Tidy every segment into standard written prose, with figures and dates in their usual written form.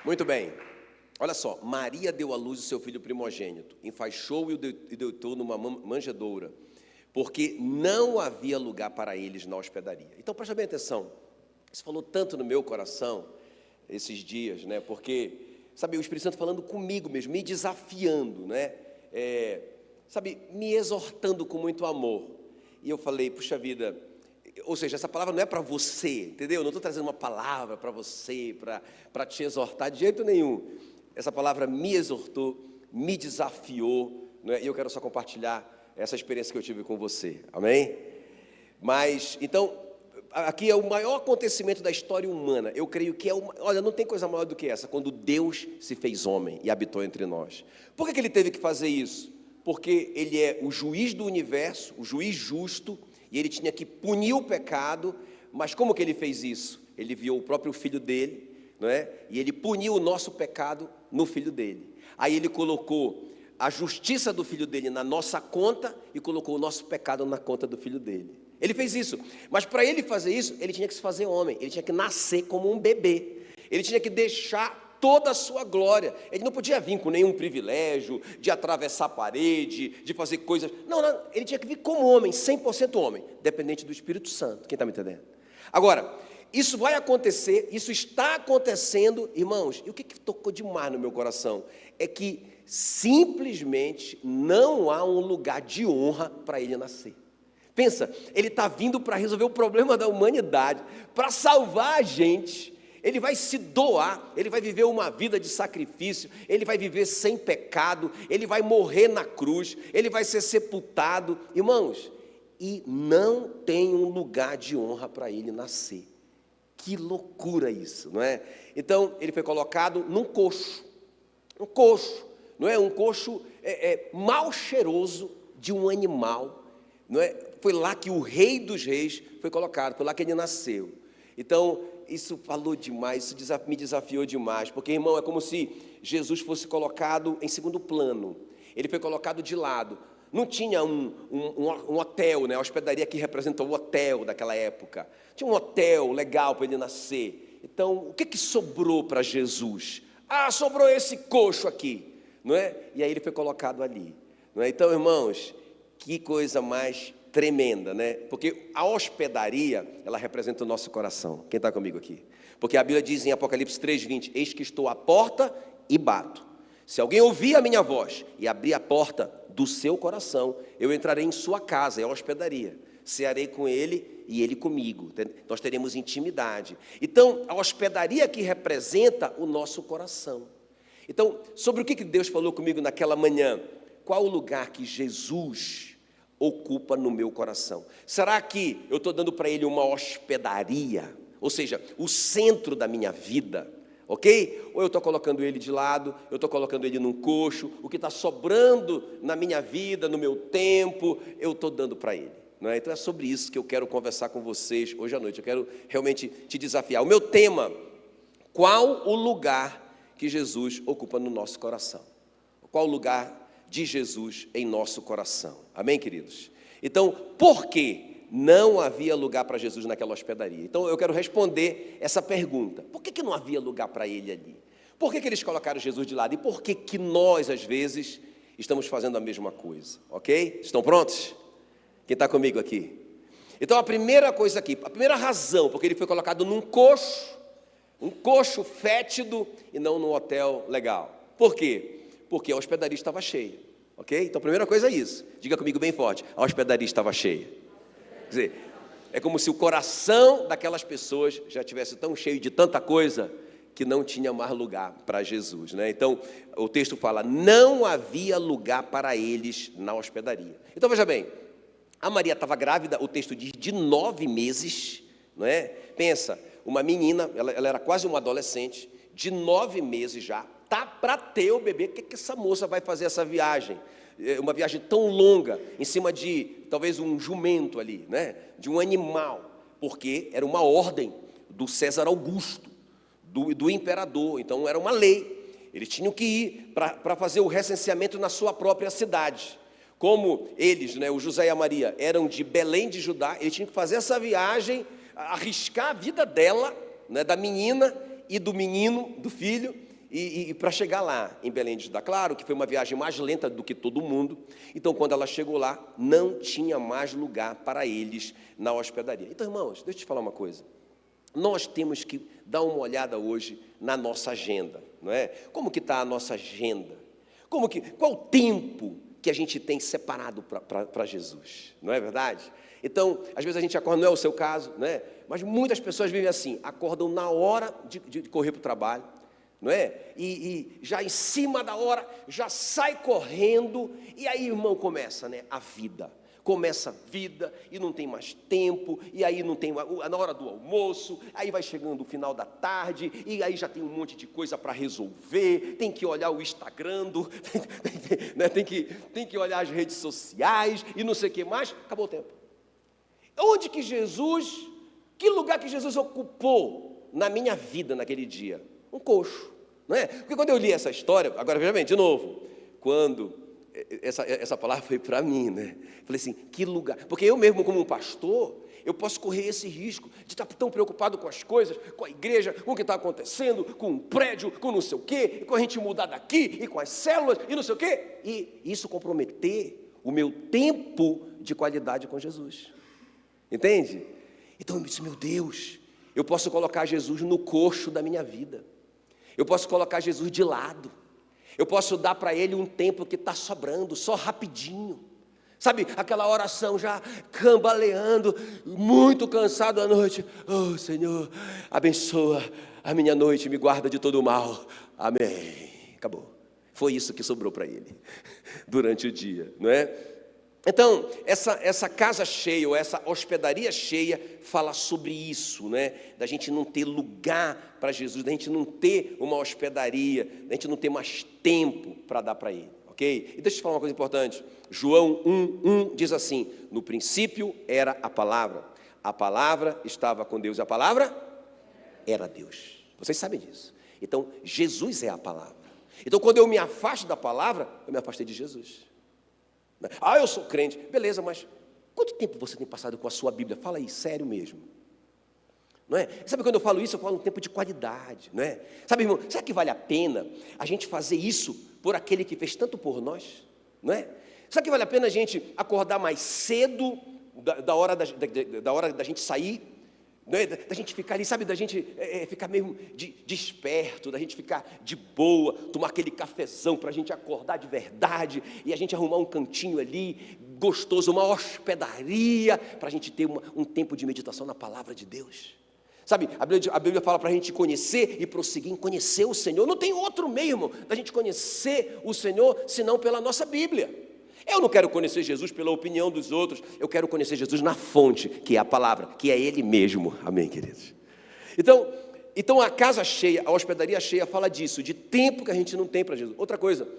Muito bem. Olha só, Maria deu à luz o seu filho primogênito, enfaixou-o e deitou numa manjedoura, porque não havia lugar para eles na hospedaria. Então, presta bem atenção. Isso falou tanto no meu coração esses dias, né? Porque, sabe, o Espírito Santo falando comigo mesmo, me desafiando, né? Sabe, me exortando com muito amor. E eu falei, puxa vida, ou seja, essa palavra não é para você, entendeu? Eu não estou trazendo uma palavra para você, para te exortar de jeito nenhum. Essa palavra me exortou, me desafiou, né? E eu quero só compartilhar essa experiência que eu tive com você, amém? Mas, então, aqui é o maior acontecimento da história humana. Eu creio que olha, não tem coisa maior do que essa, quando Deus se fez homem e habitou entre nós. Por que ele teve que fazer isso? Porque ele é o juiz do universo, o juiz justo, e ele tinha que punir o pecado. Mas como que ele fez isso? Ele enviou o próprio filho dele, não é? E ele puniu o nosso pecado no filho dele. Aí ele colocou a justiça do filho dele na nossa conta e colocou o nosso pecado na conta do filho dele. Ele fez isso, mas para ele fazer isso, ele tinha que se fazer homem, ele tinha que nascer como um bebê, ele tinha que deixar toda a sua glória, ele não podia vir com nenhum privilégio de atravessar a parede, de fazer coisas, não, ele tinha que vir como homem, 100% homem, dependente do Espírito Santo. Quem está me entendendo? Agora, isso vai acontecer, isso está acontecendo, irmãos, e o que tocou demais no meu coração, é que simplesmente não há um lugar de honra para ele nascer. Pensa, ele está vindo para resolver o problema da humanidade, para salvar a gente. Ele vai se doar, ele vai viver uma vida de sacrifício, ele vai viver sem pecado, ele vai morrer na cruz, ele vai ser sepultado, irmãos, e não tem um lugar de honra para ele nascer. Que loucura isso, não é? Então, ele foi colocado num coxo, não é? Um coxo mal cheiroso de um animal, não é? Foi lá que o Rei dos Reis foi colocado, foi lá que ele nasceu. Então, isso falou demais, isso me desafiou demais, porque, irmão, é como se Jesus fosse colocado em segundo plano, ele foi colocado de lado. Não tinha um hotel, né? A hospedaria que representou o hotel daquela época, tinha um hotel legal para ele nascer. Então, o que sobrou para Jesus? Sobrou esse coxo aqui, não é? E aí ele foi colocado ali, não é? Então, irmãos, que coisa mais tremenda, né? Porque a hospedaria, ela representa o nosso coração. Quem está comigo aqui? Porque a Bíblia diz em Apocalipse 3:20, eis que estou à porta e bato. Se alguém ouvir a minha voz e abrir a porta do seu coração, eu entrarei em sua casa, é a hospedaria. Cearei com ele e ele comigo. Nós teremos intimidade. Então, a hospedaria que representa o nosso coração. Então, sobre o que Deus falou comigo naquela manhã? Qual o lugar que Jesus ocupa no meu coração? Será que eu estou dando para ele uma hospedaria? Ou seja, o centro da minha vida, ok? Ou eu estou colocando ele de lado, eu estou colocando ele num coxo, o que está sobrando na minha vida, no meu tempo, eu estou dando para ele, não é? Então é sobre isso que eu quero conversar com vocês hoje à noite, eu quero realmente te desafiar. O meu tema, qual o lugar que Jesus ocupa no nosso coração? Qual o lugar de Jesus em nosso coração? Amém, queridos? Então, por que não havia lugar para Jesus naquela hospedaria? Então, eu quero responder essa pergunta. Por que não havia lugar para ele ali? Por que eles colocaram Jesus de lado? E por que nós, às vezes, estamos fazendo a mesma coisa? Ok? Estão prontos? Quem está comigo aqui? Então, a primeira coisa aqui, a primeira razão, porque ele foi colocado num coxo, um coxo fétido e não num hotel legal. Por quê? Porque a hospedaria estava cheia, ok? Então a primeira coisa é isso, diga comigo bem forte, a hospedaria estava cheia. Quer dizer, é como se o coração daquelas pessoas já estivesse tão cheio de tanta coisa que não tinha mais lugar para Jesus, né? Então o texto fala, não havia lugar para eles na hospedaria. Então veja bem, a Maria estava grávida, o texto diz de 9 meses, não é? Pensa, uma menina, ela era quase uma adolescente, de 9 meses já, tá para ter o bebê. O que essa moça vai fazer essa viagem? Uma viagem tão longa, em cima de, talvez, um jumento ali, né? De um animal, porque era uma ordem do César Augusto, do imperador, então era uma lei. Eles tinham que ir para fazer o recenseamento na sua própria cidade. Como eles, né, o José e a Maria, eram de Belém de Judá, eles tinham que fazer essa viagem, arriscar a vida dela, né, da menina e do menino, do filho, E para chegar lá em Belém de Judá, claro que foi uma viagem mais lenta do que todo mundo. Então, quando ela chegou lá, não tinha mais lugar para eles na hospedaria. Então, irmãos, deixa eu te falar uma coisa. Nós temos que dar uma olhada hoje na nossa agenda, não é? Como que está a nossa agenda? Qual o tempo que a gente tem separado para Jesus? Não é verdade? Então, às vezes a gente acorda, não é o seu caso, né? Mas muitas pessoas vivem assim, acordam na hora de correr para o trabalho, não é? E já em cima da hora, já sai correndo, e aí, irmão, começa, né, a vida. Começa a vida e não tem mais tempo, e aí não tem na hora do almoço, aí vai chegando o final da tarde, e aí já tem um monte de coisa para resolver, tem que olhar o Instagram, né, tem que olhar as redes sociais, e não sei o que mais, acabou o tempo. Que lugar que Jesus ocupou na minha vida naquele dia? Um coxo, não é? Porque quando eu li essa história, agora veja bem, de novo, quando essa palavra foi para mim, né? Falei assim, que lugar, porque eu mesmo como um pastor, eu posso correr esse risco de estar tão preocupado com as coisas, com a igreja, com o que está acontecendo, com o prédio, com não sei o quê, com a gente mudar daqui, e com as células, e não sei o quê, e isso comprometer o meu tempo de qualidade com Jesus, entende? Então eu disse, meu Deus, eu posso colocar Jesus no coxo da minha vida, eu posso colocar Jesus de lado, eu posso dar para Ele um tempo que está sobrando, só rapidinho. Sabe, aquela oração já cambaleando, muito cansado à noite. Oh, Senhor, abençoa a minha noite, me guarda de todo o mal. Amém. Acabou. Foi isso que sobrou para ele durante o dia, não é? Então, essa casa cheia, ou essa hospedaria cheia, fala sobre isso, né? Da gente não ter lugar para Jesus, da gente não ter uma hospedaria, da gente não ter mais tempo para dar para Ele, ok? E deixa eu te falar uma coisa importante. João 1:1 diz assim, no princípio era a palavra estava com Deus e a palavra era Deus. Vocês sabem disso. Então, Jesus é a palavra. Então, quando eu me afasto da palavra, eu me afastei de Jesus. Ah, eu sou crente. Beleza, mas quanto tempo você tem passado com a sua Bíblia? Fala aí, sério mesmo. Não é? Sabe quando eu falo isso, eu falo um tempo de qualidade, não é? Sabe, irmão, será que vale a pena a gente fazer isso por aquele que fez tanto por nós? Não é? Será que vale a pena a gente acordar mais cedo da hora da gente sair? Não é? Da gente ficar ali, sabe, da gente ficar mesmo desperto, da gente ficar de boa, tomar aquele cafezão para a gente acordar de verdade, e a gente arrumar um cantinho ali, gostoso, uma hospedaria, para a gente ter um tempo de meditação na palavra de Deus. Sabe, a Bíblia fala para a gente conhecer e prosseguir em conhecer o Senhor. Não tem outro meio, irmão, da gente conhecer o Senhor, senão pela nossa Bíblia. Eu não quero conhecer Jesus pela opinião dos outros, eu quero conhecer Jesus na fonte, que é a palavra, que é Ele mesmo. Amém, queridos? Então a casa cheia, a hospedaria cheia fala disso, de tempo que a gente não tem para Jesus. Outra coisa,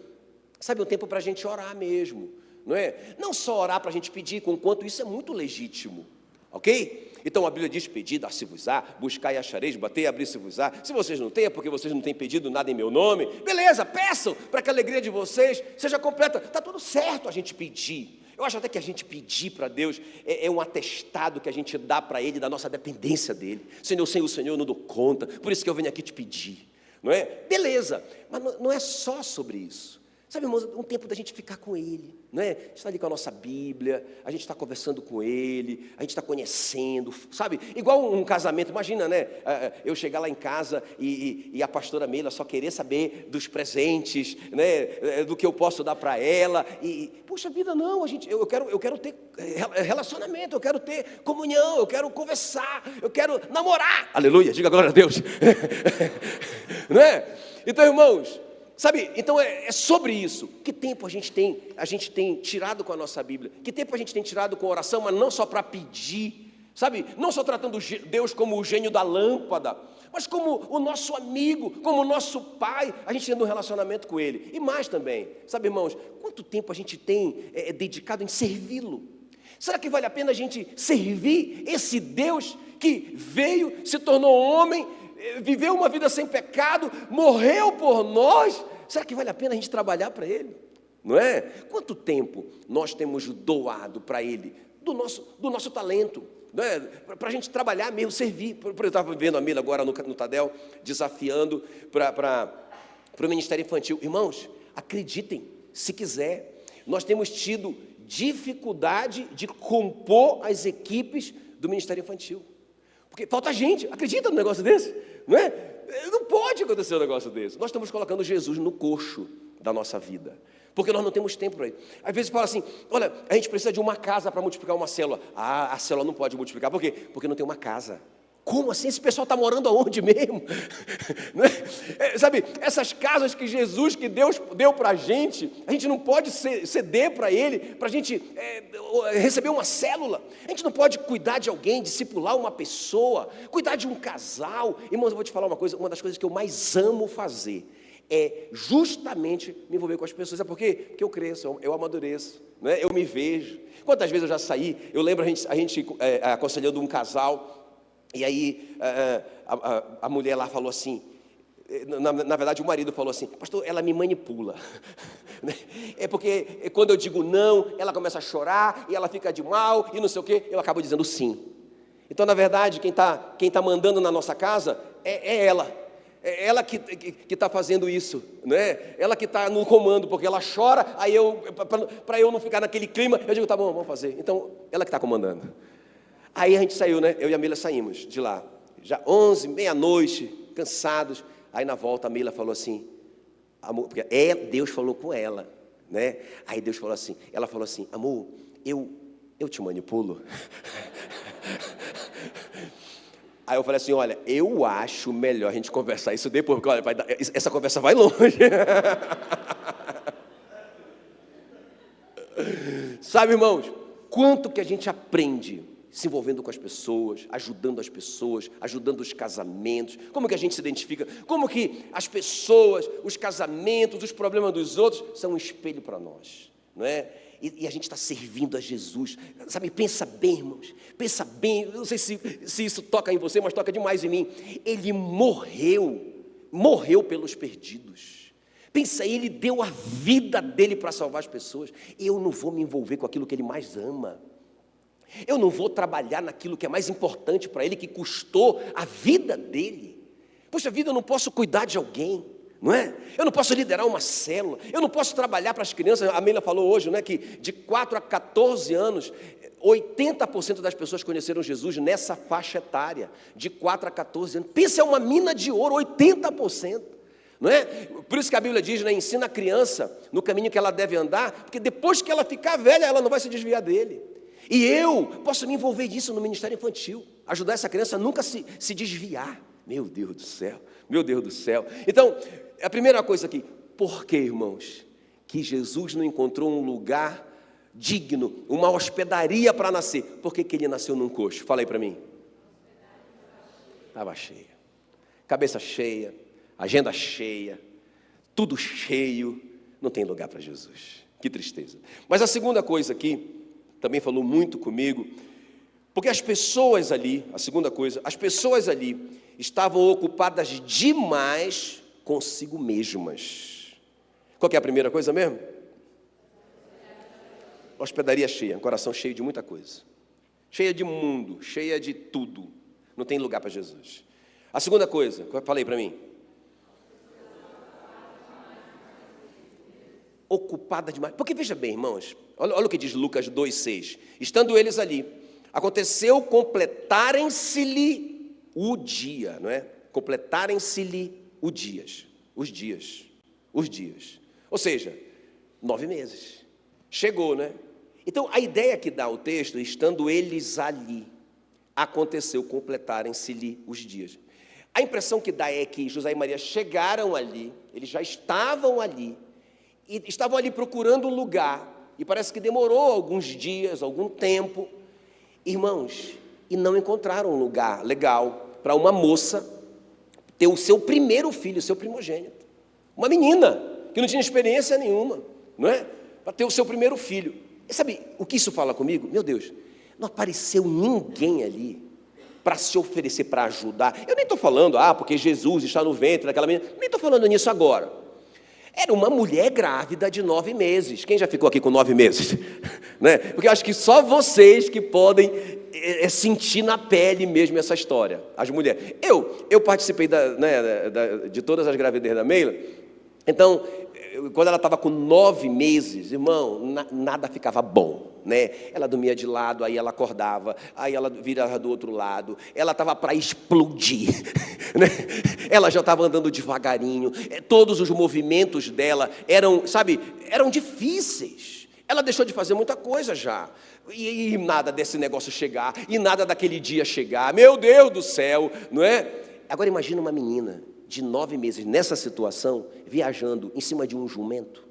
sabe, um tempo para a gente orar mesmo, não é? Não só orar para a gente pedir, conquanto isso é muito legítimo, ok? Então a Bíblia diz, pedi, dar-se-vos-á, buscar e achareis, bater e abrir-se-vos-á. Se vocês não têm, é porque vocês não têm pedido nada em meu nome. Beleza, peçam, para que a alegria de vocês seja completa. Está tudo certo a gente pedir. Eu acho até que a gente pedir para Deus é um atestado que a gente dá para Ele, da nossa dependência dEle. Senhor, sem o Senhor eu não dou conta, por isso que eu venho aqui te pedir, não é? Beleza, mas não é só sobre isso. Sabe, irmãos, um tempo da gente ficar com Ele, não é? A gente está ali com a nossa Bíblia, a gente está conversando com Ele, a gente está conhecendo, sabe? Igual um casamento, imagina, né? Eu chegar lá em casa e a pastora Meila só querer saber dos presentes, né? Do que eu posso dar para ela. Puxa vida, não, eu quero ter relacionamento, eu quero ter comunhão, eu quero conversar, eu quero namorar. Aleluia, diga glória a Deus. Não é? Então, irmãos, sabe, então é sobre isso. Que tempo a gente tem tirado com a nossa Bíblia? Que tempo a gente tem tirado com a oração, mas não só para pedir, sabe? Não só tratando Deus como o gênio da lâmpada, mas como o nosso amigo, como o nosso pai, a gente tendo um relacionamento com Ele. E mais também, sabe, irmãos, quanto tempo a gente tem dedicado em servi-lo? Será que vale a pena a gente servir esse Deus que veio, se tornou homem, viveu uma vida sem pecado, morreu por nós? Será que vale a pena a gente trabalhar para Ele? Não é? Quanto tempo nós temos doado para Ele, do nosso talento, não é? Para a gente trabalhar mesmo, servir. Eu estava vendo a Mila agora no Tadel, desafiando para para o Ministério Infantil. Irmãos, acreditem, se quiser, nós temos tido dificuldade de compor as equipes do Ministério Infantil. Porque falta gente, acredita num negócio desse? Não é? Não pode acontecer um negócio desse. Nós estamos colocando Jesus no coxo da nossa vida, porque nós não temos tempo para ele. Às vezes fala assim, olha, a gente precisa de uma casa para multiplicar uma célula. Ah, a célula não pode multiplicar, por quê? Porque não tem uma casa. Como assim? Esse pessoal está morando aonde mesmo? Sabe, essas casas que Jesus, que Deus deu para a gente não pode ceder para Ele, para a gente receber uma célula. A gente não pode cuidar de alguém, discipular uma pessoa, cuidar de um casal. Irmãos, eu vou te falar uma coisa, uma das coisas que eu mais amo fazer é justamente me envolver com as pessoas. Sabe por quê? Porque eu cresço, eu amadureço, né? Eu me vejo. Quantas vezes eu já saí, eu lembro a gente aconselhando um casal. E aí a mulher lá falou assim, na verdade o marido falou assim, pastor, ela me manipula. É porque quando eu digo não, ela começa a chorar, e ela fica de mal, e não sei o quê, eu acabo dizendo sim. Então, na verdade, quem tá mandando na nossa casa é ela. É ela que está fazendo isso, né? Ela que está no comando, porque ela chora, aí para eu não ficar naquele clima, eu digo, tá bom, vamos fazer. Então, ela que está comandando. Aí a gente saiu, né? Eu e a Meila saímos de lá, já 11, meia-noite, cansados. Aí na volta a Meila falou assim, amor, porque Deus falou com ela, né? Aí Deus falou assim, ela falou assim, amor, eu te manipulo. Aí eu falei assim, olha, eu acho melhor a gente conversar isso depois, porque olha, essa conversa vai longe. Sabe, irmãos, quanto que a gente aprende se envolvendo com as pessoas, ajudando os casamentos, como que a gente se identifica, como que as pessoas, os casamentos, os problemas dos outros são um espelho para nós, não é? E a gente está servindo a Jesus, sabe, pensa bem, irmãos, pensa bem, eu não sei se isso toca em você, mas toca demais em mim. Ele morreu pelos perdidos. Pensa, ele deu a vida dele para salvar as pessoas. Eu não vou me envolver com aquilo que ele mais ama. Eu não vou trabalhar naquilo que é mais importante para ele, que custou a vida dele. Poxa vida, eu não posso cuidar de alguém, não é? Eu não posso liderar uma célula, eu não posso trabalhar para as crianças. A Meila falou hoje, né, que de 4 a 14 anos, 80% das pessoas conheceram Jesus nessa faixa etária, de 4 a 14 anos. Pensa, é uma mina de ouro, 80%. Não é? Por isso que a Bíblia diz, né, ensina a criança no caminho que ela deve andar, porque depois que ela ficar velha, ela não vai se desviar dele. E eu posso me envolver disso no Ministério Infantil, ajudar essa criança a nunca se desviar. Meu Deus do céu, meu Deus do céu. Então, a primeira coisa aqui, por que, irmãos, que Jesus não encontrou um lugar digno, uma hospedaria para nascer? Por que ele nasceu num coxo? Fala aí para mim. Estava cheia, cabeça cheia, agenda cheia, tudo cheio, não tem lugar para Jesus. Que tristeza. Mas a segunda coisa aqui, também falou muito comigo, porque as pessoas ali, a segunda coisa, as pessoas ali estavam ocupadas demais consigo mesmas. Qual que é a primeira coisa mesmo? Hospedaria cheia, um coração cheio de muita coisa, cheia de mundo, cheia de tudo, não tem lugar para Jesus. A segunda coisa, falei para mim, ocupada demais, porque veja bem, irmãos, olha o que diz Lucas 2,6, estando eles ali, aconteceu completarem-se-lhe o dia, não é? Completarem-se-lhe os dias, ou seja, 9 meses, chegou, né? Então, a ideia que dá o texto, estando eles ali, aconteceu completarem-se-lhe os dias. A impressão que dá é que José e Maria chegaram ali, eles já estavam ali, e estavam ali procurando um lugar, e parece que demorou alguns dias, algum tempo, irmãos, e não encontraram um lugar legal para uma moça ter o seu primeiro filho, o seu primogênito, uma menina que não tinha experiência nenhuma, não é? Para ter o seu primeiro filho. E sabe o que isso fala comigo? Meu Deus, não apareceu ninguém ali para se oferecer, para ajudar. Eu nem estou falando, porque Jesus está no ventre daquela menina, nem estou falando nisso agora. Era uma mulher grávida de 9 meses. Quem já ficou aqui com 9 meses? Né? Porque eu acho que só vocês que podem sentir na pele mesmo essa história. As mulheres. Eu participei de todas as gravidez da Meila, Então, quando ela estava com 9 meses, irmão, nada ficava bom, né? Ela dormia de lado, aí ela acordava, aí ela virava do outro lado, ela estava para explodir, né? Ela já estava andando devagarinho, todos os movimentos dela eram difíceis. Ela deixou de fazer muita coisa já, e nada desse negócio chegar, e nada daquele dia chegar, meu Deus do céu, não é? Agora imagina uma menina de 9 meses nessa situação, viajando em cima de um jumento,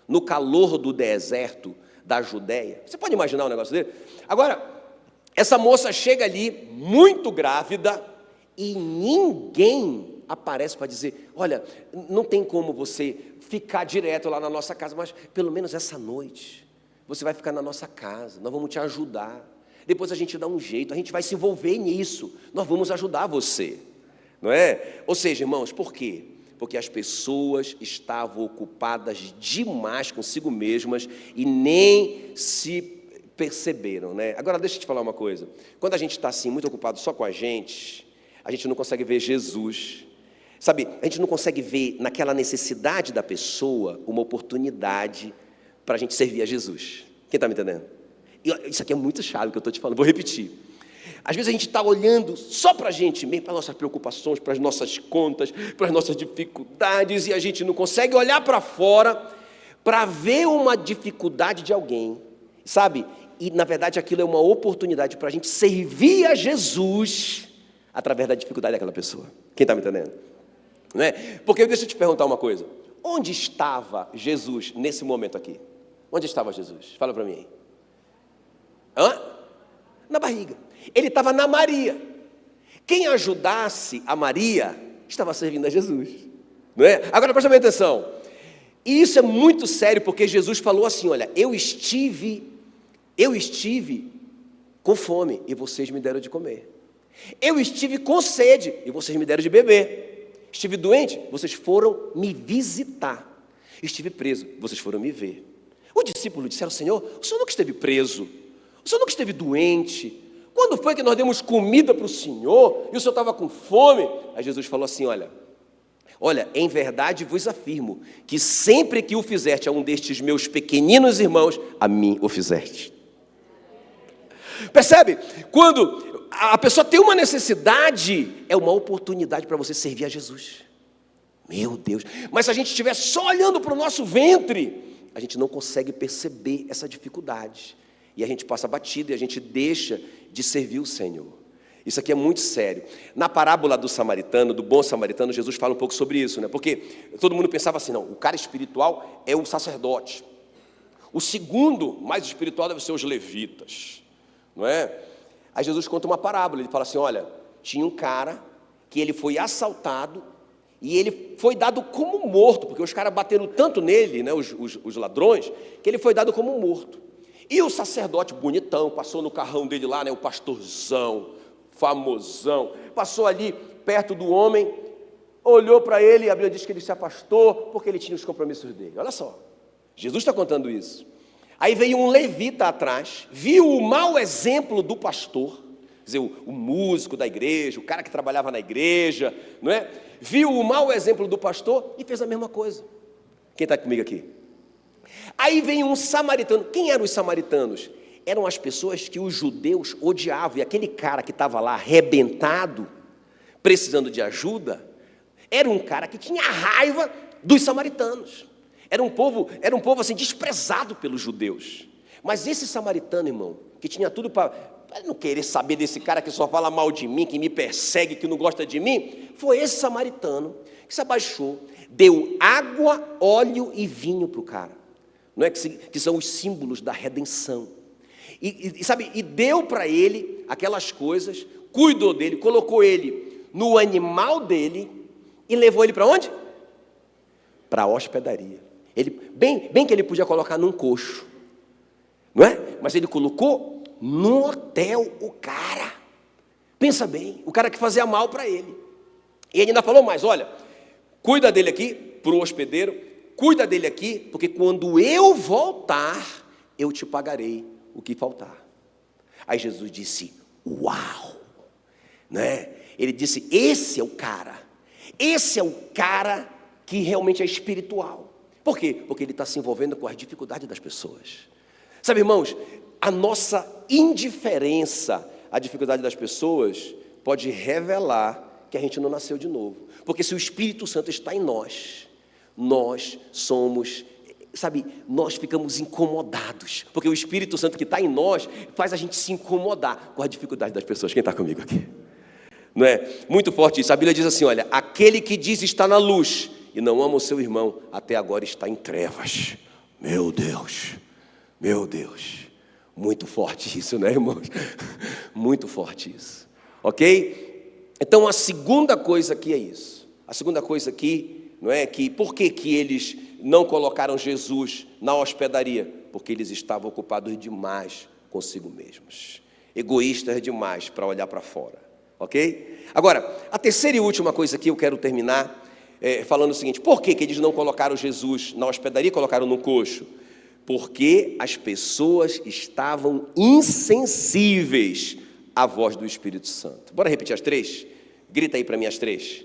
no calor do deserto da Judéia. Você pode imaginar um negócio dele? Agora, essa moça chega ali, muito grávida, e ninguém aparece para dizer, olha, não tem como você ficar direto lá na nossa casa, mas pelo menos essa noite, você vai ficar na nossa casa, nós vamos te ajudar, depois a gente dá um jeito, a gente vai se envolver nisso, nós vamos ajudar você. Não é? Ou seja, irmãos, por quê? Porque as pessoas estavam ocupadas demais consigo mesmas e nem se perceberam, né? Agora, deixa eu te falar uma coisa. Quando a gente está assim, muito ocupado só com a gente não consegue ver Jesus. Sabe, a gente não consegue ver naquela necessidade da pessoa uma oportunidade para a gente servir a Jesus. Quem está me entendendo? Isso aqui é muito chave que eu estou te falando, vou repetir. Às vezes a gente está olhando só para a gente mesmo, para as nossas preocupações, para as nossas contas, para as nossas dificuldades, e a gente não consegue olhar para fora para ver uma dificuldade de alguém, sabe? E na verdade aquilo é uma oportunidade para a gente servir a Jesus através da dificuldade daquela pessoa. Quem está me entendendo? Não é? Porque deixa eu te perguntar uma coisa. Onde estava Jesus nesse momento aqui? Onde estava Jesus? Fala para mim. Na barriga. Ele estava na Maria. Quem ajudasse a Maria estava servindo a Jesus, não é? Agora presta bem atenção. E isso é muito sério, porque Jesus falou assim: olha, eu estive com fome e vocês me deram de comer. Eu estive com sede e vocês me deram de beber. Estive doente, vocês foram me visitar. Estive preso, vocês foram me ver. Os discípulos disseram: Senhor, o Senhor nunca esteve preso, o Senhor nunca esteve doente. Quando foi que nós demos comida para o Senhor e o Senhor estava com fome? Aí Jesus falou assim: olha, em verdade vos afirmo que sempre que o fizeste a um destes meus pequeninos irmãos, a mim o fizeste. Percebe? Quando a pessoa tem uma necessidade, é uma oportunidade para você servir a Jesus. Meu Deus, mas se a gente estiver só olhando para o nosso ventre, a gente não consegue perceber essa dificuldade. E a gente passa batido e a gente deixa de servir o Senhor. Isso aqui é muito sério. Na parábola do samaritano, do bom samaritano, Jesus fala um pouco sobre isso, né? Porque todo mundo pensava assim, não, o cara espiritual é o sacerdote. O segundo, mais espiritual, deve ser os levitas, não é? Aí Jesus conta uma parábola, ele fala assim, olha, tinha um cara que ele foi assaltado e ele foi dado como morto, porque os caras bateram tanto nele, né, os ladrões, que ele foi dado como morto. E o sacerdote bonitão, passou no carrão dele lá, né, o pastorzão, famosão, passou ali perto do homem, olhou para ele, e a Bíblia diz que ele se afastou, porque ele tinha os compromissos dele. Olha só, Jesus está contando isso. Aí veio um levita atrás, viu o mau exemplo do pastor, quer dizer, o músico da igreja, o cara que trabalhava na igreja, não é? Viu o mau exemplo do pastor e fez a mesma coisa. Quem está comigo aqui? Aí vem um samaritano. Quem eram os samaritanos? Eram as pessoas que os judeus odiavam. E aquele cara que estava lá arrebentado, precisando de ajuda, era um cara que tinha raiva dos samaritanos. Era um povo assim, desprezado pelos judeus. Mas esse samaritano, irmão, que tinha tudo para não querer saber desse cara que só fala mal de mim, que me persegue, que não gosta de mim, foi esse samaritano que se abaixou, deu água, óleo e vinho para o cara. Não é que são os símbolos da redenção. E deu para ele aquelas coisas, cuidou dele, colocou ele no animal dele e levou ele para onde? Para a hospedaria. Bem que ele podia colocar num coxo, não é? Mas ele colocou no hotel o cara. Pensa bem, o cara que fazia mal para ele. E ele ainda falou mais, olha, cuida dele aqui, para o hospedeiro, cuida dele aqui, porque quando eu voltar, eu te pagarei o que faltar. Aí Jesus disse, uau, né? Ele disse, esse é o cara que realmente é espiritual. Por quê? Porque ele está se envolvendo com as dificuldades das pessoas. Sabe, irmãos, a nossa indiferença à dificuldade das pessoas pode revelar que a gente não nasceu de novo. Porque se o Espírito Santo está em nós, nós somos, sabe, nós ficamos incomodados. Porque o Espírito Santo que está em nós faz a gente se incomodar com a dificuldade das pessoas. Quem está comigo aqui? Não é? Muito forte isso. A Bíblia diz assim, olha, aquele que diz está na luz e não ama o seu irmão, até agora está em trevas. Meu Deus, muito forte isso, né, irmãos? Muito forte isso, ok? Então a segunda coisa aqui é isso. A segunda coisa aqui, não é que, por que eles não colocaram Jesus na hospedaria? Porque eles estavam ocupados demais consigo mesmos, egoístas demais para olhar para fora, ok? Agora, a terceira e última coisa aqui eu quero terminar falando o seguinte: por que eles não colocaram Jesus na hospedaria e colocaram no coxo? Porque as pessoas estavam insensíveis à voz do Espírito Santo. Bora repetir as três? Grita aí para mim as três.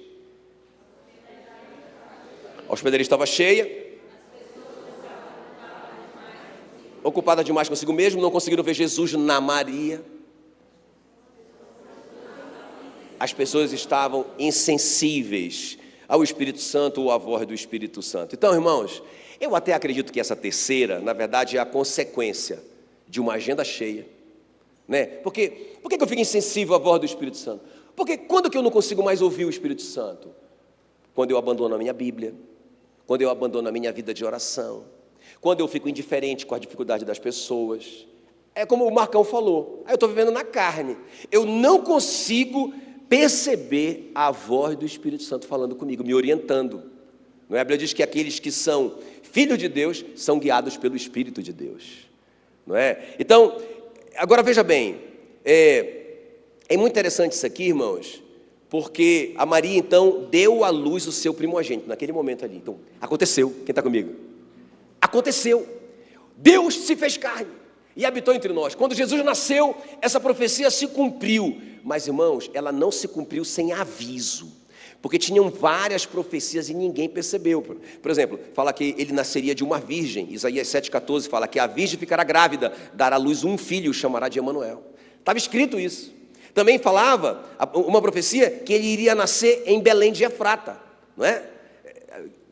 A hospedaria estava cheia, ocupada demais consigo mesmo, não conseguiram ver Jesus na Maria. As pessoas estavam insensíveis ao Espírito Santo ou à voz do Espírito Santo. Então, irmãos, eu até acredito que essa terceira, na verdade, é a consequência de uma agenda cheia, né? Por que eu fico insensível à voz do Espírito Santo? Porque quando que eu não consigo mais ouvir o Espírito Santo? Quando eu abandono a minha Bíblia, quando eu abandono a minha vida de oração, quando eu fico indiferente com a dificuldade das pessoas. É como o Marcão falou, eu estou vivendo na carne, eu não consigo perceber a voz do Espírito Santo falando comigo, me orientando. Não é? A Bíblia diz que aqueles que são filhos de Deus são guiados pelo Espírito de Deus. Não é? Então, agora veja bem, é muito interessante isso aqui, irmãos, porque a Maria então deu à luz o seu primogênito, naquele momento ali. Então, aconteceu, quem está comigo? Aconteceu, Deus se fez carne e habitou entre nós. Quando Jesus nasceu, essa profecia se cumpriu. Mas, irmãos, ela não se cumpriu sem aviso, porque tinham várias profecias e ninguém percebeu. Por exemplo, fala que ele nasceria de uma virgem. Isaías 7,14 fala que a virgem ficará grávida, dará à luz um filho, o chamará de Emanuel. Estava escrito isso. Também falava uma profecia que ele iria nascer em Belém de Efrata, não é?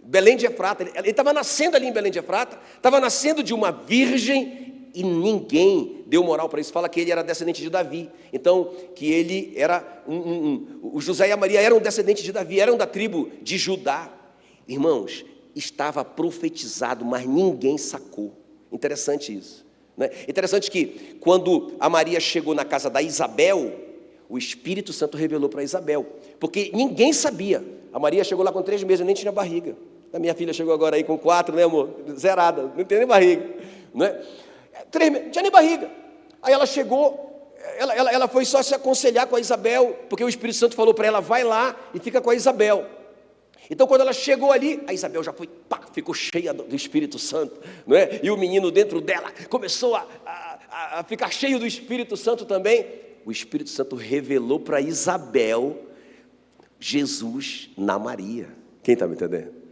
Belém de Efrata, ele estava nascendo ali em Belém de Efrata, estava nascendo de uma virgem e ninguém deu moral para isso. Fala que ele era descendente de Davi, então que ele era o José e a Maria eram descendentes de Davi, eram da tribo de Judá. Irmãos, estava profetizado, mas ninguém sacou. Interessante isso, né? Interessante que quando a Maria chegou na casa da Isabel, o Espírito Santo revelou para Isabel, porque ninguém sabia. A Maria chegou lá com 3 meses, nem tinha barriga. A minha filha chegou agora aí com 4, né, amor? Zerada, não tem nem barriga, né? 3 meses, não tinha nem barriga. Aí ela chegou, ela foi só se aconselhar com a Isabel, porque o Espírito Santo falou para ela, vai lá e fica com a Isabel. Então quando ela chegou ali, a Isabel já foi, ficou cheia do Espírito Santo, não é? E o menino dentro dela começou a ficar cheio do Espírito Santo também. O Espírito Santo revelou para Isabel Jesus na Maria. Quem está me entendendo?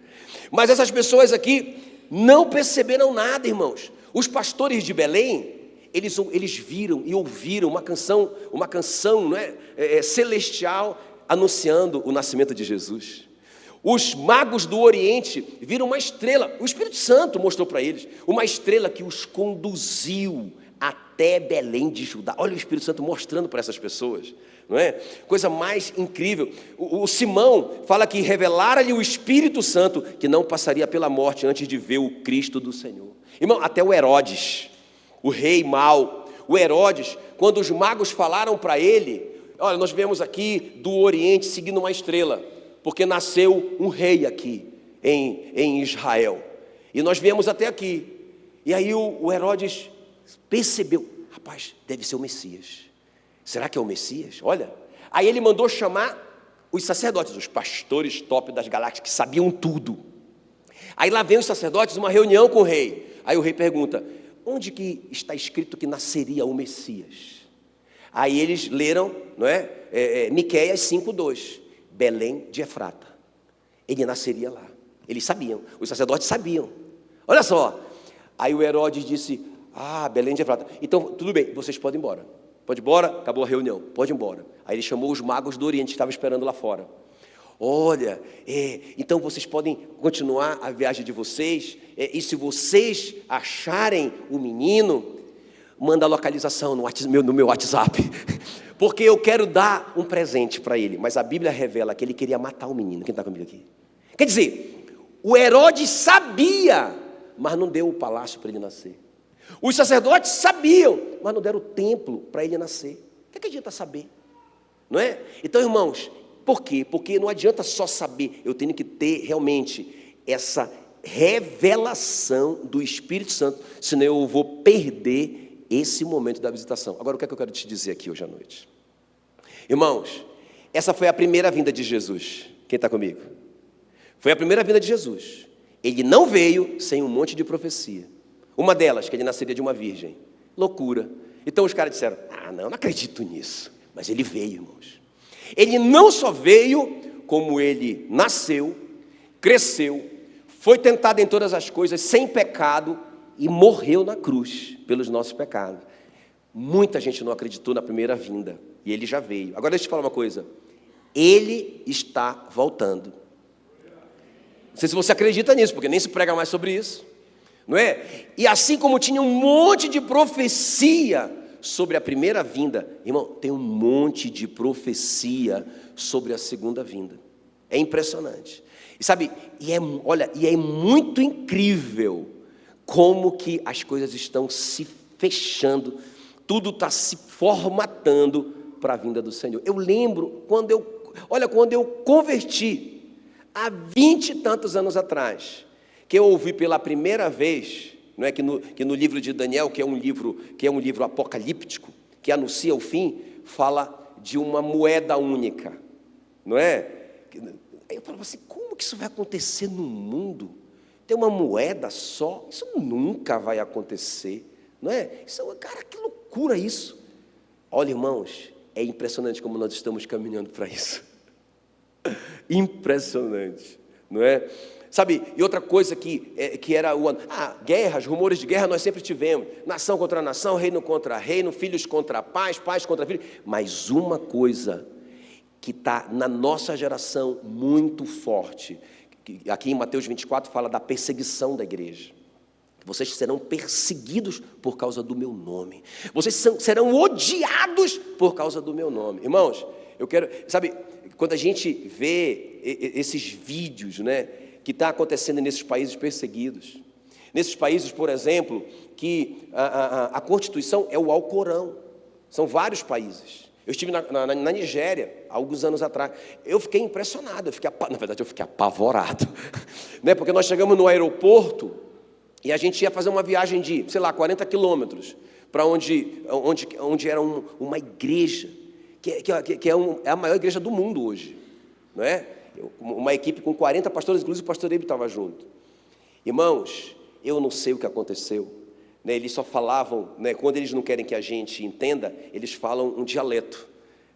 Mas essas pessoas aqui não perceberam nada, irmãos. Os pastores de Belém, eles viram e ouviram uma canção não é, celestial anunciando o nascimento de Jesus. Os magos do Oriente viram uma estrela, o Espírito Santo mostrou para eles, uma estrela que os conduziu até Belém de Judá. Olha o Espírito Santo mostrando para essas pessoas, não é? Coisa mais incrível. O Simão fala que revelara-lhe o Espírito Santo que não passaria pela morte antes de ver o Cristo do Senhor. Irmão, até o Herodes, o rei mau, o Herodes, quando os magos falaram para ele, olha, nós viemos aqui do Oriente seguindo uma estrela, porque nasceu um rei aqui em Israel, e nós viemos até aqui. E aí o Herodes percebeu, rapaz, deve ser o Messias. Será que é o Messias? Olha, aí ele mandou chamar os sacerdotes, os pastores top das galáxias, que sabiam tudo. Aí lá vem os sacerdotes, uma reunião com o rei. Aí o rei pergunta, onde que está escrito que nasceria o Messias? Aí eles leram, não é? Miqueias 5:2, Belém de Efrata. Ele nasceria lá, Eles sabiam, os sacerdotes sabiam. Olha só, aí o Herodes disse, Belém de Efrata, então tudo bem, vocês podem ir embora. Pode ir embora, acabou a reunião, pode ir embora. Aí ele chamou os magos do Oriente que estavam esperando lá fora. Olha, então vocês podem continuar a viagem de vocês, e se vocês acharem o menino, manda a localização no meu WhatsApp, porque eu quero dar um presente para ele. Mas a Bíblia revela que ele queria matar o menino. Quem está comigo aqui? Quer dizer, o Herodes sabia, mas não deu o palácio para ele nascer. Os sacerdotes sabiam, mas não deram o templo para ele nascer. O que adianta saber? Não é? Então, irmãos, por quê? Porque não adianta só saber, eu tenho que ter realmente essa revelação do Espírito Santo, senão eu vou perder esse momento da visitação. Agora, o que é que eu quero te dizer aqui hoje à noite? Irmãos, essa foi a primeira vinda de Jesus. Quem está comigo? Foi a primeira vinda de Jesus. Ele não veio sem um monte de profecia. Uma delas, que ele nasceria de uma virgem. Loucura. Então os caras disseram, não acredito nisso. Mas ele veio, irmãos. Ele não só veio, como ele nasceu, cresceu, foi tentado em todas as coisas, sem pecado, e morreu na cruz, pelos nossos pecados. Muita gente não acreditou na primeira vinda, e ele já veio. Agora deixa eu te falar uma coisa. Ele está voltando. Não sei se você acredita nisso, porque nem se prega mais sobre isso. Não é? E assim como tinha um monte de profecia sobre a primeira vinda, irmão, tem um monte de profecia sobre a segunda vinda. É impressionante. E sabe, é muito incrível como que as coisas estão se fechando, tudo está se formatando para a vinda do Senhor. Eu lembro quando eu converti, há 20 e tantos anos atrás, que eu ouvi pela primeira vez, não é, que no livro de Daniel, que é um livro apocalíptico, que anuncia o fim, fala de uma moeda única, não é? Aí eu falava assim, como que isso vai acontecer no mundo? Ter uma moeda só, isso nunca vai acontecer, não é? Cara, que loucura isso! Olha, irmãos, é impressionante como nós estamos caminhando para isso. Impressionante, não é? Sabe, e outra coisa que era guerras, rumores de guerra nós sempre tivemos, nação contra nação, reino contra reino, filhos contra pais, pais contra filhos, mas uma coisa que está na nossa geração muito forte, que aqui em Mateus 24 fala da perseguição da igreja. Vocês serão perseguidos por causa do meu nome, vocês serão odiados por causa do meu nome. Irmãos, eu quero, sabe, quando a gente vê esses vídeos, né, que está acontecendo nesses países perseguidos, nesses países, por exemplo, que a Constituição é o Alcorão, são vários países. Eu estive na Nigéria, há alguns anos atrás, eu fiquei impressionado, na verdade eu fiquei apavorado, né? Porque nós chegamos no aeroporto, e a gente ia fazer uma viagem de, 40 quilômetros, para onde era uma igreja, que é a maior igreja do mundo hoje, não é? Uma equipe com 40 pastores, inclusive o pastor Eibe estava junto. Irmãos, eu não sei o que aconteceu, né? Eles só falavam, né, quando eles não querem que a gente entenda, eles falam um dialeto,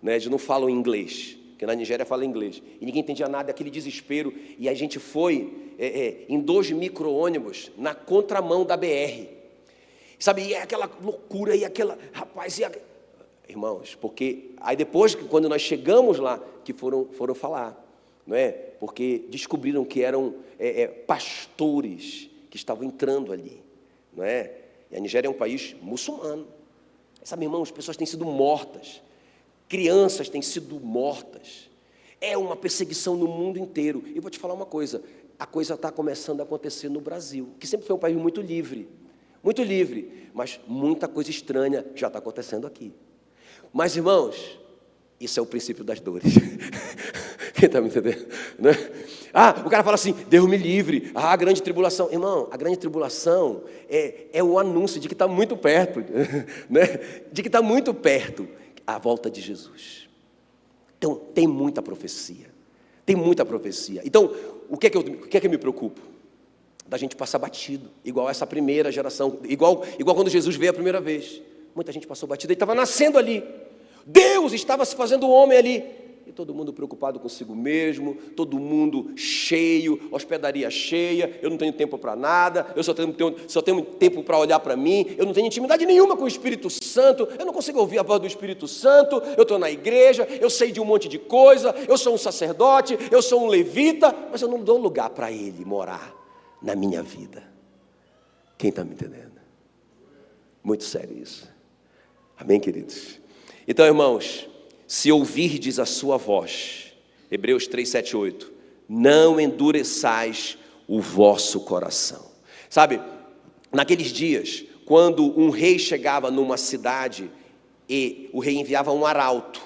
né? Eles não falam inglês, porque na Nigéria fala inglês, e ninguém entendia nada, aquele desespero, e a gente foi em 2 micro-ônibus na contramão da BR, sabe, e é aquela loucura, e aquela, rapaz, irmãos, porque aí depois, quando nós chegamos lá, que foram falar, não é? Porque descobriram que eram pastores que estavam entrando ali, não é? E a Nigéria é um país muçulmano. Sabe, irmãos, pessoas têm sido mortas, crianças têm sido mortas. É uma perseguição no mundo inteiro. E vou te falar uma coisa, a coisa está começando a acontecer no Brasil, que sempre foi um país muito livre, mas muita coisa estranha já está acontecendo aqui. Mas, irmãos, isso é o princípio das dores. Quem está me entendendo? Né? O cara fala assim, Deus me livre, a grande tribulação. Irmão, a grande tribulação é o anúncio de que está muito perto, né? De que está muito perto a volta de Jesus. Então, tem muita profecia. Então, o que é que eu me preocupo? Da gente passar batido, igual essa primeira geração, igual quando Jesus veio a primeira vez. Muita gente passou batida, ele estava nascendo ali. Deus estava se fazendo homem ali. e todo mundo preocupado consigo mesmo, todo mundo cheio, hospedaria cheia, eu não tenho tempo para nada, eu só tenho tempo para olhar para mim, eu não tenho intimidade nenhuma com o Espírito Santo, eu não consigo ouvir a voz do Espírito Santo, eu estou na igreja, eu sei de um monte de coisa, eu sou um sacerdote, eu sou um levita, mas eu não dou lugar para Ele morar na minha vida. Quem está me entendendo? Muito sério isso. Amém, queridos? Então, irmãos, se ouvirdes a sua voz, Hebreus 3, 7, 8, não endureçais o vosso coração. Sabe, naqueles dias, quando um rei chegava numa cidade, e o rei enviava um arauto,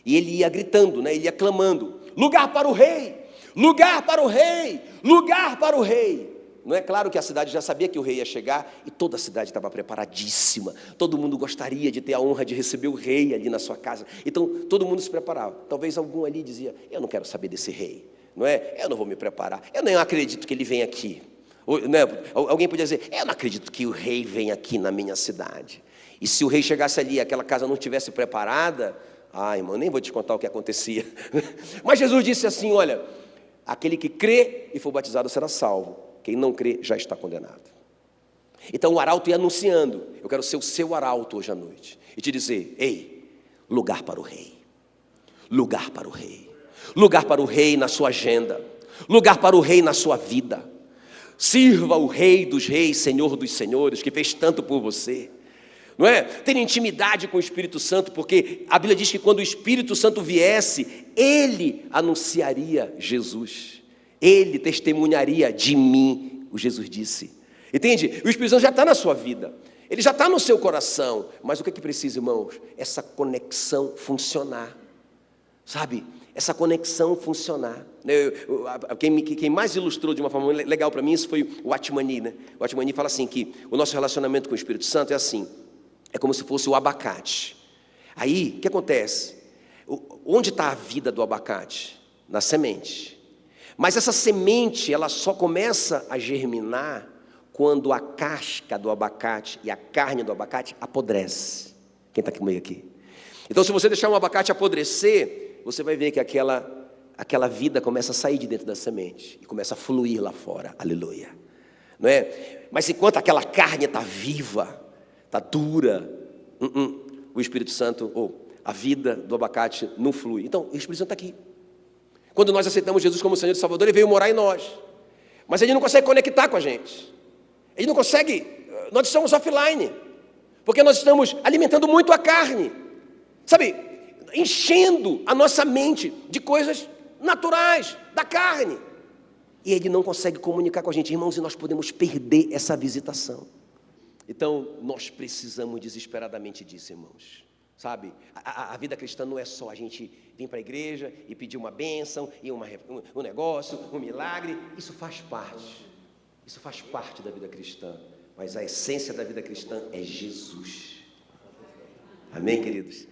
e ele ia gritando, né? Ele ia clamando, lugar para o rei, lugar para o rei, lugar para o rei. Não é claro que a cidade já sabia que o rei ia chegar, e toda a cidade estava preparadíssima, todo mundo gostaria de ter a honra de receber o rei ali na sua casa, então todo mundo se preparava. Talvez algum ali dizia, eu não quero saber desse rei, não é? Eu não vou me preparar, eu nem acredito que ele venha aqui. Não é? Alguém podia dizer, eu não acredito que o rei venha aqui na minha cidade. E se o rei chegasse ali e aquela casa não estivesse preparada, irmão, nem vou te contar o que acontecia. Mas Jesus disse assim, olha, aquele que crê e for batizado será salvo. Quem não crê já está condenado. Então o arauto ia anunciando, eu quero ser o seu arauto hoje à noite, e te dizer, ei, lugar para o rei, lugar para o rei, lugar para o rei na sua agenda, lugar para o rei na sua vida. Sirva o Rei dos Reis, Senhor dos Senhores, que fez tanto por você. Não é? Ter intimidade com o Espírito Santo, porque a Bíblia diz que quando o Espírito Santo viesse, Ele anunciaria Jesus. Ele testemunharia de mim, o Jesus disse. Entende? O Espírito Santo já está na sua vida, ele já está no seu coração, mas o que é que precisa, irmãos? Essa conexão funcionar, sabe? Essa conexão funcionar. Quem mais ilustrou de uma forma legal para mim, isso foi o Atmani, né? O Atmani fala assim, que o nosso relacionamento com o Espírito Santo é assim, é como se fosse o abacate. Aí, o que acontece? Onde está a vida do abacate? Na semente. Mas essa semente, ela só começa a germinar quando a casca do abacate e a carne do abacate apodrece. Quem está comigo aqui? Então, se você deixar um abacate apodrecer, você vai ver que aquela vida começa a sair de dentro da semente e começa a fluir lá fora. Aleluia. Não é? Mas enquanto aquela carne está viva, está dura, o Espírito Santo, a vida do abacate não flui. Então, o Espírito Santo está aqui. Quando nós aceitamos Jesus como Senhor e Salvador, Ele veio morar em nós. Mas Ele não consegue conectar com a gente. Ele não consegue, nós estamos offline. Porque nós estamos alimentando muito a carne. Sabe, enchendo a nossa mente de coisas naturais, da carne. E Ele não consegue comunicar com a gente. Irmãos, e nós podemos perder essa visitação. Então, nós precisamos desesperadamente disso, irmãos. Sabe, a vida cristã não é só a gente vir para a igreja e pedir uma bênção, e um negócio, um milagre. Isso faz parte da vida cristã, mas a essência da vida cristã é Jesus. Amém, queridos?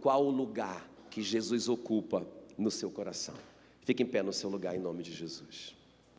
Qual o lugar que Jesus ocupa no seu coração? Fique em pé no seu lugar em nome de Jesus.